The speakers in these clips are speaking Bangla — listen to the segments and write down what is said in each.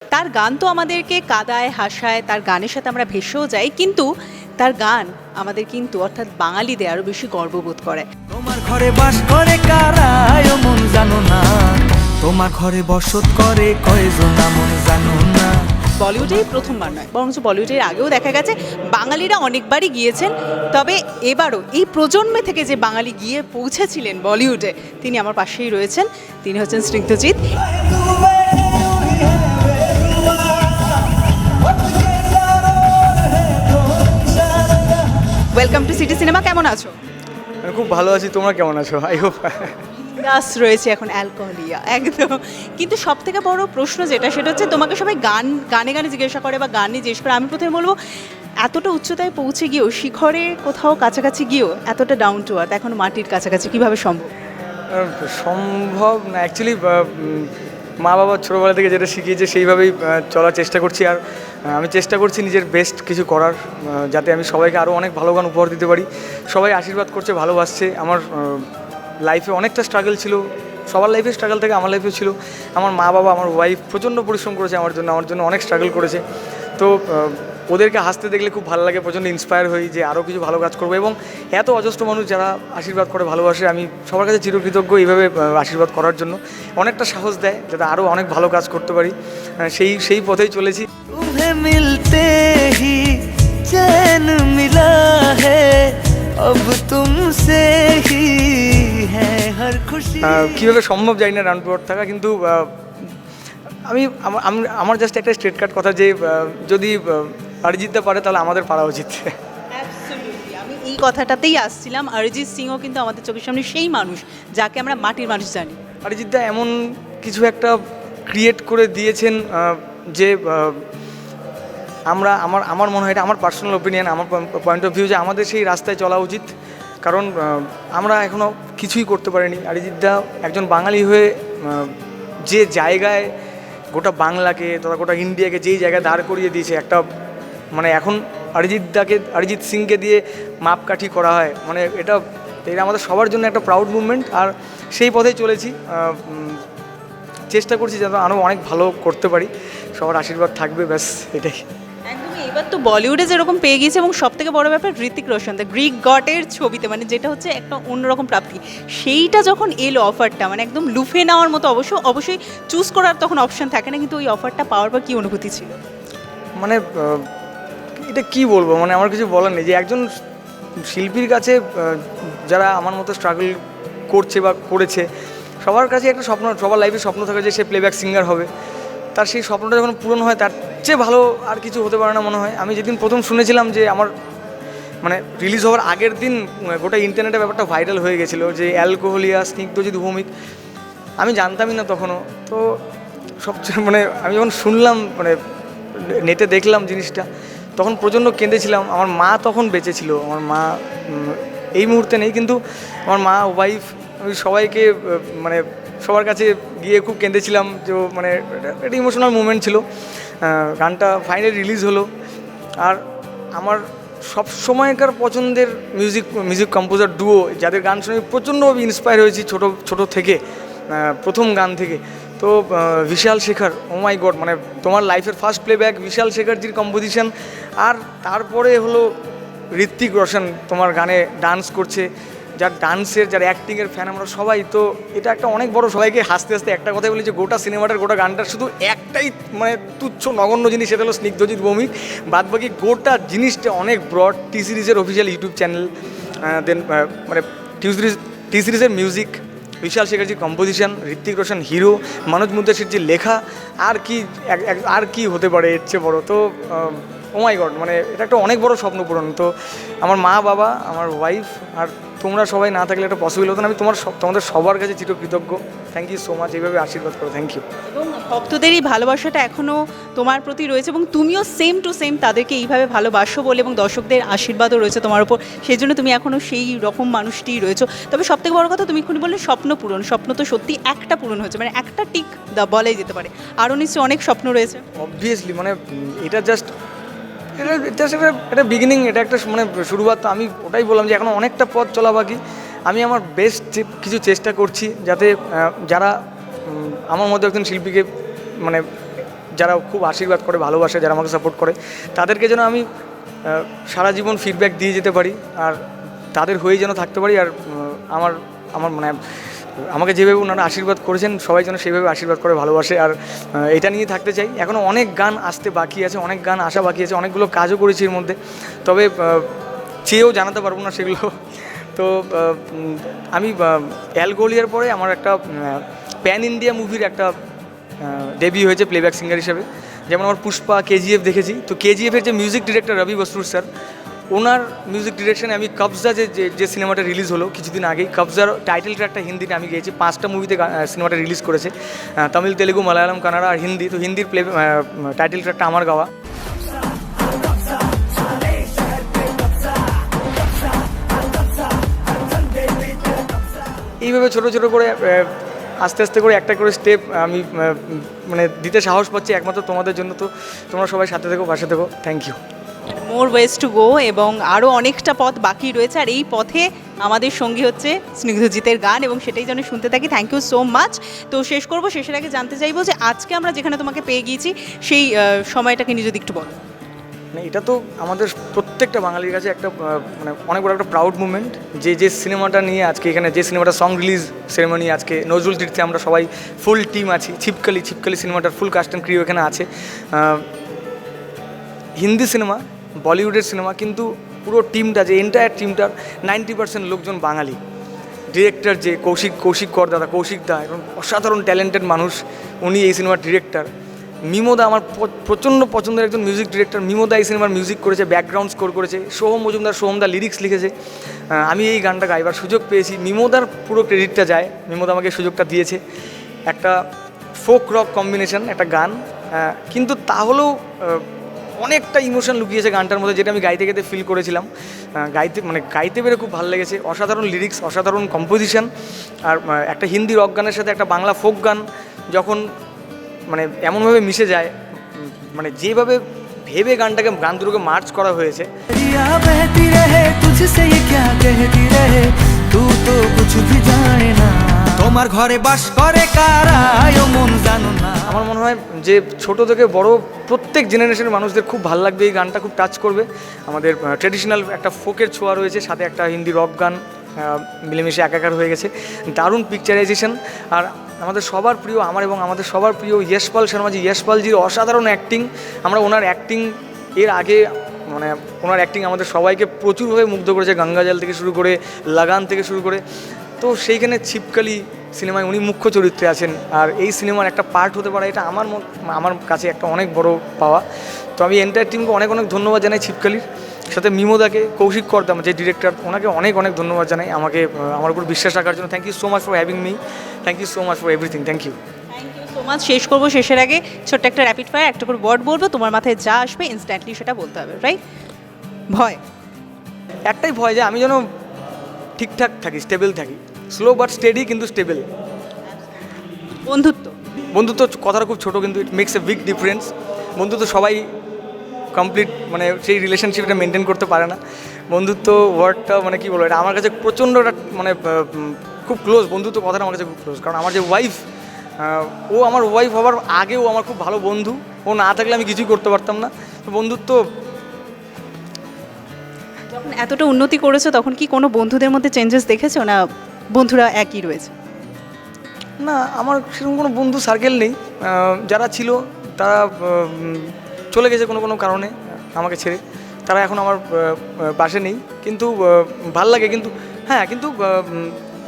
তার গান তো আমাদেরকে কাঁদায়, হাসায়, তার গানের সাথে আমরা ভেসেও যাই, কিন্তু তার গান আমাদের কিন্তু অর্থাৎ বাঙালিদের আরও বেশি গর্ববোধ করে। তোমার ঘরে বাস করে কারা মন জানো না, তোমার ঘরে বসত করে কয়জন মন জানো না। বলিউডেই প্রথমবার নয়, বরঞ্চ বলিউডের আগেও দেখা গেছে বাঙালিরা অনেকবারই গিয়েছেন, তবে এবারও এই প্রজন্মে থেকে যে বাঙালি গিয়ে পৌঁছেছিলেন বলিউডে, তিনি আমার পাশেই রয়েছেন। তিনি হচ্ছেন Snigdhajit. Welcome to City Cinema. কেমন আছো? আমি খুব ভালো আছি, তোমরা কেমন আছো? আই হোপ দাস রয়েছে এখন অ্যালকোহলিয়া একদম। কিন্তু সব থেকে বড় প্রশ্ন যেটা, সেটা হচ্ছে তোমাকে সবাই গানে গানে জিজ্ঞাসা করে বা গান নিয়ে জিজ্ঞেস করে। আমি প্রথমে বলবো, এতটা উচ্চতায় পৌঁছে গিয়েও, শিখরে কোথাও কাছাকাছি গিয়েও এতটা ডাউন টু আর্থ, এখন মাটির কাছাকাছি কীভাবে সম্ভব? সম্ভব না অ্যাকচুয়ালি। মা বাবা ছোটোবেলা থেকে যেটা শিখিয়েছে সেইভাবেই চলার চেষ্টা করছি। আর আমি চেষ্টা করছি নিজের বেস্ট কিছু করার, যাতে আমি সবাইকে আরও অনেক ভালো গান উপহার দিতে পারি। সবাই আশীর্বাদ করছে, ভালোবাসছে। আমার লাইফে অনেকটা স্ট্রাগল ছিল, সবার লাইফে স্ট্রাগল থেকে আমার লাইফেও ছিল। আমার মা বাবা, আমার ওয়াইফ প্রচণ্ড পরিশ্রম করেছে আমার জন্য অনেক স্ট্রাগল করেছে। তো ওদেরকে হাসতে দেখলে খুব ভালো লাগে, প্রচণ্ড ইন্সপায়ার হই যে আরও কিছু ভালো কাজ করবো। এবং এত অজস্র মানুষ যারা আশীর্বাদ করে, ভালোবাসে, আমি সবার কাছে চিরকৃতজ্ঞ এইভাবে আশীর্বাদ করার জন্য। অনেকটা সাহস দেয় যাতে আরও অনেক ভালো কাজ করতে পারি। সেই পথেই চলেছি। तुम्हें मिलते ही चैन मिला है, अब तुमसे ही है हर खुशी। কীভাবে সম্ভব জানি না রান টু আর্থ থাকা, কিন্তু আমার জাস্ট একটা স্ট্রেট কাট কথা যে যদি অরিজিৎদা পারে তাহলে আমাদের পারা উচিত। অ্যাবসলিউটলি, আমি এই কথাটাতেই আসছিলাম। অরিজিৎ সিংও কিন্তু আমাদের চোখের সামনে সেই মানুষ যাকে আমরা মাটির মানুষ জানি। অরিজিৎদা এমন কিছু একটা ক্রিয়েট করে দিয়েছেন যে আমার মনে হয়, এটা আমার পার্সোনাল ওপিনিয়ন, আমার পয়েন্ট অফ ভিউ, যে আমাদের সেই রাস্তায় চলা উচিত। কারণ আমরা এখনও কিছুই করতে পারিনি। অরিজিৎদা একজন বাঙালি হয়ে যে জায়গায় গোটা বাংলাকে তথা গোটা ইন্ডিয়াকে যেই জায়গায় দাঁড় করিয়ে দিয়েছে, একটা মানে এখন অরিজিৎ সিংকে দিয়ে মাপকাঠি করা হয়, মানে এটা আমাদের সবার জন্য একটা প্রাউড মুভমেন্ট। আর সেই পথেই চলেছি, চেষ্টা করছি যাতে আরও অনেক ভালো করতে পারি। সবার আশীর্বাদ থাকবে, ব্যাস এটাই। একদমই। এবার তো বলিউডে যেরকম পেয়ে গিয়েছে, এবং সব থেকে বড় ব্যাপার ঋতিক রোশন দ্য গ্রিক গডের ছবিতে, মানে যেটা হচ্ছে একটা অন্যরকম প্রাপ্তি। সেইটা যখন এলো অফারটা, মানে একদম লুফে নেওয়ার মতো। অবশ্যই চুজ করার তখন অপশন থাকে না, কিন্তু ওই অফারটা পাওয়ার পর কী অনুভূতি ছিল? মানে এটা কি বলবো, মানে আমার কিছু বলার নেই। যে একজন শিল্পীর কাছে যারা আমার মতো স্ট্রাগল করছে বা করেছে, সবার কাছে একটা স্বপ্ন, সবার লাইফে স্বপ্ন থাকে যে সে প্লেব্যাক সিঙ্গার হবে। তার সেই স্বপ্নটা যখন পূরণ হয়, তার চেয়ে ভালো আর কিছু হতে পারে না মনে হয়। আমি যেদিন প্রথম শুনেছিলাম যে আমার মানে রিলিজ হওয়ার আগের দিন গোটা ইন্টারনেটে ব্যাপারটা ভাইরাল হয়ে গেছিলো যে অ্যালকোহলিয়া, স্নিগ্ধজিৎ ভৌমিক, আমি জানতামই না তখনও। তো সবচেয়ে মানে আমি যখন শুনলাম, মানে নেটে দেখলাম জিনিসটা, তখন প্রচণ্ড কেঁদেছিলাম। আমার মা তখন বেঁচে ছিল, আমার মা এই মুহূর্তে নেই, কিন্তু আমার মা, ওয়াইফ, আমি সবাইকে মানে সবার কাছে গিয়ে খুব কেঁদেছিলাম। যে মানে একটা ইমোশনাল মুভমেন্ট ছিল। গানটা ফাইনালি রিলিজ হলো। আর আমার সব সময়কার পছন্দের মিউজিক কম্পোজার ডুও, যাদের গান শুনে প্রচণ্ডভাবে ইন্সপায়ার হয়েছি ছোটো থেকে, প্রথম গান থেকে। তো বিশাল শেখর, ও মাই গড, মানে তোমার লাইফের ফার্স্ট প্লেব্যাক বিশাল শেখরজির কম্পোজিশন। আর তারপরে হলো ঋত্বিক রোশন তোমার গানে ডান্স করছে, যার ডান্সের, যার অ্যাক্টিংয়ের ফ্যান আমরা সবাই। তো এটা একটা অনেক বড়, সবাইকে হাসতে হাসতে একটা কথাই বলি যে গোটা সিনেমাটার, গোটা গানটার শুধু একটাই মানে তুচ্ছ নগণ্য জিনিস, সেটা হলো স্নিগ্ধজিৎ ভৌমিক। বাদবাকি গোটা জিনিসটা অনেক ব্রড। টি সিরিজের অফিসিয়াল ইউটিউব চ্যানেল, দেন মানে টি সিরিজের মিউজিক, বিশাল শেখরজির কম্পোজিশন, ঋত্বিক রোশন হিরো, মনোজ মুদ্দাসিরজির লেখা, আর কি হতে পারে এর চেয়ে বড়? তো ও মাই গড, মানে এটা একটা অনেক বড় স্বপ্ন পূরণ। তো আমার মা বাবা, আমার ওয়াইফ আর তোমরা সবাই না থাকলে এটা পসিবল হতো না। আমি তোমাদের সবার কাছে চিরকৃতজ্ঞ। থ্যাংক ইউ সো মাচ, এইভাবে আশীর্বাদ করো। Thank you. এবং ভক্তদের এই ভালোবাসাটা এখনও তোমার প্রতি রয়েছে, এবং তুমিও সেম টু সেম তাদেরকে এইভাবে ভালোবাসো বলে, এবং দর্শকদের আশীর্বাদও রয়েছে তোমার উপর। সেই জন্য তুমি এখনও সেই রকম মানুষটিই রয়েছো। তবে সবথেকে বড় কথা, তুমি এক্ষুনি বললে স্বপ্ন পূরণ। স্বপ্ন তো সত্যি একটা পূরণ হয়েছে, মানে একটা টিক বলাই যেতে পারে। আরও নিশ্চয়ই অনেক স্বপ্ন রয়েছে। অবভিয়াসলি, মানে এটা জাস্ট একটা বিগিনিং, এটা একটা মানে শুরুয়াত। তো আমি ওটাই বললাম যে এখনও অনেকটা পথ চলা বাকি। আমি আমার বেস্ট কিছু চেষ্টা করছি, যাতে যারা আমার মধ্যে একজন শিল্পীকে মানে যারা খুব আশীর্বাদ করে, ভালোবাসে, যারা আমাকে সাপোর্ট করে, তাদেরকে যেন আমি সারা জীবন ফিডব্যাক দিয়ে যেতে পারি আর তাদের হয়ে যেন থাকতে পারি। আর আমার আমার মানে আমাকে যেভাবে ওনারা আশীর্বাদ করেছেন, সবাই যেন সেইভাবে আশীর্বাদ করে, ভালোবাসে। আর এটা নিয়ে থাকতে চাই। এখনও অনেক গান আসতে বাকি আছে, অনেক গান আসা বাকি আছে, অনেকগুলো কাজও করেছি এর মধ্যে, তবে চেয়েও জানাতে পারবো না সেগুলো। তো আমি অ্যালগোলিয়ার পরে আমার একটা প্যান ইন্ডিয়া মুভির একটা ডেবিউ হয়েছে প্লেব্যাক সিঙ্গার হিসেবে। যেমন আমার পুষ্পা, কেজিএফ দেখেছি, তো কেজিএফের যে মিউজিক ডিরেক্টর রবি বসরুর স্যার, ওনার মিউজিক ডিরেকশনে আমি কবজা যে সিনেমাটা রিলিজ হলো কিছুদিন আগেই, কবজার টাইটেল ট্র্যাকটা হিন্দিতে আমি গেয়েছি। 5টা মুভিতে সিনেমাটা রিলিজ করেছে, তামিল, তেলেগু, মালায়ালাম, কানাডা আর হিন্দি। তো হিন্দির টাইটেল ট্র্যাকটা আমার গাওয়া। এইভাবে ছোটো ছোটো করে আস্তে আস্তে করে একটা করে স্টেপ আমি মানে দিতে সাহস পাচ্ছি একমাত্র তোমাদের জন্য। তো তোমরা সবাই সাথে থেকো, পাশে থেকো। Thank you. More ways to go, এবং আরও অনেকটা পথ বাকি রয়েছে, আর এই পথে আমাদের সঙ্গী হচ্ছে স্নিগ্ধজিতের গান, এবং সেটাই যেন শুনতে থাকি। Thank you so much. তো শেষ করবো, শেষের আগে জানতে চাইবো যে আজকে আমরা যেখানে তোমাকে পেয়ে গিয়েছি সেই সময়টাকে নিয়ে যদি একটু বলো। মানে এটা তো আমাদের প্রত্যেকটা বাঙালির কাছে একটা মানে অনেক বড় একটা প্রাউড মুভমেন্ট, যে সিনেমাটা নিয়ে আজকে এখানে, যে সিনেমাটা সং রিলিজ সেরেমনি আজকে নজরুল তীর্থে আমরা সবাই ফুল টিম আছি। ছিপকালি সিনেমাটার ফুল কাস্ট অ্যান্ড ক্রিউ এখানে আছে। হিন্দি সিনেমা, বলিউডের সিনেমা, কিন্তু পুরো টিমটা, যে এন্টায়ার টিমটার 90% লোকজন বাঙালি। ডিরেক্টর যে কৌশিক কর দাদা, কৌশিক দা এবং অসাধারণ ট্যালেন্টেড মানুষ, উনি এই সিনেমার ডিরেক্টর। মিমোদা আমার প্রচণ্ড পছন্দের একজন মিউজিক ডিরেক্টর। মিমোদা এই সিনেমার মিউজিক করেছে, ব্যাকগ্রাউন্ড স্কোর করেছে। সোহমদা লিরিক্স লিখেছে। আমি এই গানটা গাইবার সুযোগ পেয়েছি, মিমোদার পুরো ক্রেডিটটা যায়, মিমোদা আমাকে সুযোগটা দিয়েছে। একটা ফোক রক কম্বিনেশন একটা গান, কিন্তু তাহলেও অনেকটা ইমোশন লুকিয়েছে গানটার মধ্যে, যেটা আমি গাইতে গাইতে ফিল করেছিলাম। গাইতে পেরে খুব ভালো লেগেছে। অসাধারণ লিরিক্স, অসাধারণ কম্পোজিশন। আর একটা হিন্দি রক গানের সাথে একটা বাংলা ফোক গান যখন মানে এমনভাবে মিশে যায়, মানে যেভাবে ভেবে গান দুটোকে মার্চ করা হয়েছে। তোমার ঘরে বাস করে কারা মন জানো না। আমার মনে হয় যে ছোট থেকে বড় প্রত্যেক জেনারেশনের মানুষদের খুব ভালো লাগবে এই গানটা, খুব টাচ করবে। আমাদের ট্রেডিশনাল একটা ফোকের ছোঁয়া রয়েছে, সাথে একটা হিন্দি রক গান মিলেমিশে একাকার হয়ে গেছে। দারুণ পিকচারাইজেশন। আর আমাদের সবার প্রিয়, আমাদের সবার প্রিয় ইয়শপাল শর্মাজি, ইয়শপালজির অসাধারণ অ্যাক্টিং। আমরা ওনার অ্যাক্টিং এর আগে মানে ওনার অ্যাক্টিং আমাদের সবাইকে প্রচুরভাবে মুগ্ধ করেছে, গঙ্গাজল থেকে শুরু করে, লাগান থেকে শুরু করে। তো সেইখানে ছিপকালি সিনেমায় উনি মুখ্য চরিত্রে আছেন, আর এই সিনেমার একটা পার্ট হতে পারে, এটা আমার কাছে একটা অনেক বড় পাওয়া। তো আমি এন্টায়ার টিমকে অনেক ধন্যবাদ জানাই, ছিপকালির সাথে মিমোদাকে, কৌশিক করদাম যে ডিরেক্টর, ওনাকে অনেক ধন্যবাদ জানাই আমাকে আমার উপর বিশ্বাস রাখার জন্য। Thank you so much for having me, thank you so much for everything, thank you so much. শেষ করবো, শেষের আগে ছোট্ট একটা র্যাপিড ফায়ার, একটা করে ওয়ার্ড বলবো, তোমার মাথায় যা আসবে ইনস্ট্যান্টলি সেটা বলতে হবে, রাইট? ভয়। একটাই ভয় যে আমি যেন ঠিকঠাক থাকি, স্টেবল থাকি, স্লো বাট স্টেডি কিন্তু স্টেবল। বন্ধুত্ব কথাটা খুব ছোটো, কিন্তু it makes a big difference. বন্ধুত্ব সবাই কমপ্লিট মানে সেই রিলেশনশিপটা মেনটেন করতে পারে না। বন্ধুত্ব ওয়ার্ডটা মানে কী বলবো, এটা আমার কাছে প্রচণ্ড মানে খুব ক্লোজ। বন্ধুত্ব কথাটা আমার কাছে খুব ক্লোজ, কারণ আমার যে ওয়াইফ, ও আমার ওয়াইফ হওয়ার আগেও আমার খুব ভালো বন্ধু। ও না থাকলে আমি কিছুই করতে পারতাম না। তো বন্ধুত্ব। যখন এতটা উন্নতি করেছো তখন কি কোনো বন্ধুদের মধ্যে চেঞ্জেস দেখেছো, না বন্ধুরা একই রয়েছে? না, আমার সেরকম কোনো বন্ধু সার্কেল নেই। যারা ছিল তারা চলে গেছে কোনো কারণে আমাকে ছেড়ে, তারা এখন আমার পাশে নেই। কিন্তু ভাল লাগে। কিন্তু হ্যাঁ, কিন্তু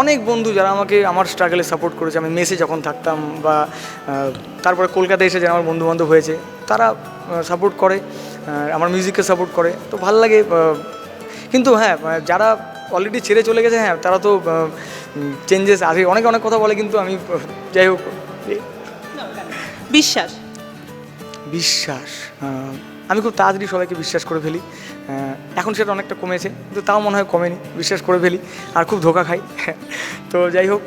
অনেক বন্ধু যারা আমাকে আমার স্ট্রাগলে সাপোর্ট করেছে, আমি মেসে যখন থাকতাম বা তারপরে কলকাতায় এসে যারা আমার বন্ধুবান্ধব হয়েছে, তারা সাপোর্ট করে, আমার মিউজিককে সাপোর্ট করে। তো ভাল লাগে। কিন্তু হ্যাঁ, যারা অলরেডি ছেড়ে চলে গেছে, হ্যাঁ তারা তো চেঞ্জেস আছে, অনেক কথা বলে, কিন্তু আমি যাই হোক। বিশ্বাস আমি খুব তাড়াতাড়ি সবাইকে বিশ্বাস করে ফেলি। এখন সেটা অনেকটা কমেছে, কিন্তু তাও মনে হয় কমেনি, বিশ্বাস করে ফেলি আর খুব ধোঁকা খাই। তো যাই হোক,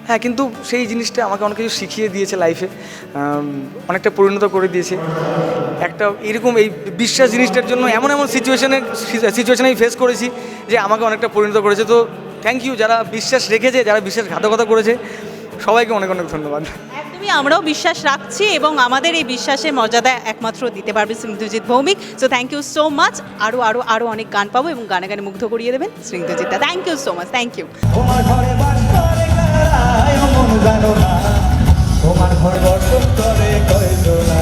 হ্যাঁ, কিন্তু সেই জিনিসটা আমাকে অনেক কিছু শিখিয়ে দিয়েছে লাইফে, অনেকটা পরিণত করে দিয়েছে। একটা এরকম এই বিশ্বাস জিনিসটার জন্য এমন সিচুয়েশনে আমি ফেস করেছি যে আমাকে অনেকটা পরিণত করেছে। তো থ্যাংক ইউ যারা বিশ্বাস রেখেছে, যারা বিশ্বাসঘাতকতা করেছে, সবাইকে অনেক ধন্যবাদ। একদমই আমরাও বিশ্বাস রাখছি এবং আমাদের এই বিশ্বাসের মর্যাদা একমাত্র দিতে পারবে Snigdhajit Bhowmik. So thank you so much. আরও আরও আরও অনেক গান পাবো এবং গানে গানে মুগ্ধ করিয়ে দেবেন স্নিগ্ধজিৎটা। Thank you so much, thank you. তোমার ঘরে বাস করে কারায় ও মন জানো না, তোমার ঘরে বসত করে কয়জনা।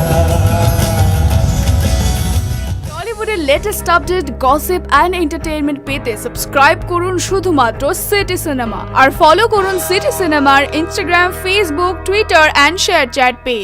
টলিউডের latest update, gossip and entertainment পেতে সাবস্ক্রাইব করুন শুধুমাত্র সিটি সিনেমা আর ফলো করুন সিটি সিনেমার Instagram, Facebook, Twitter and ShareChat page.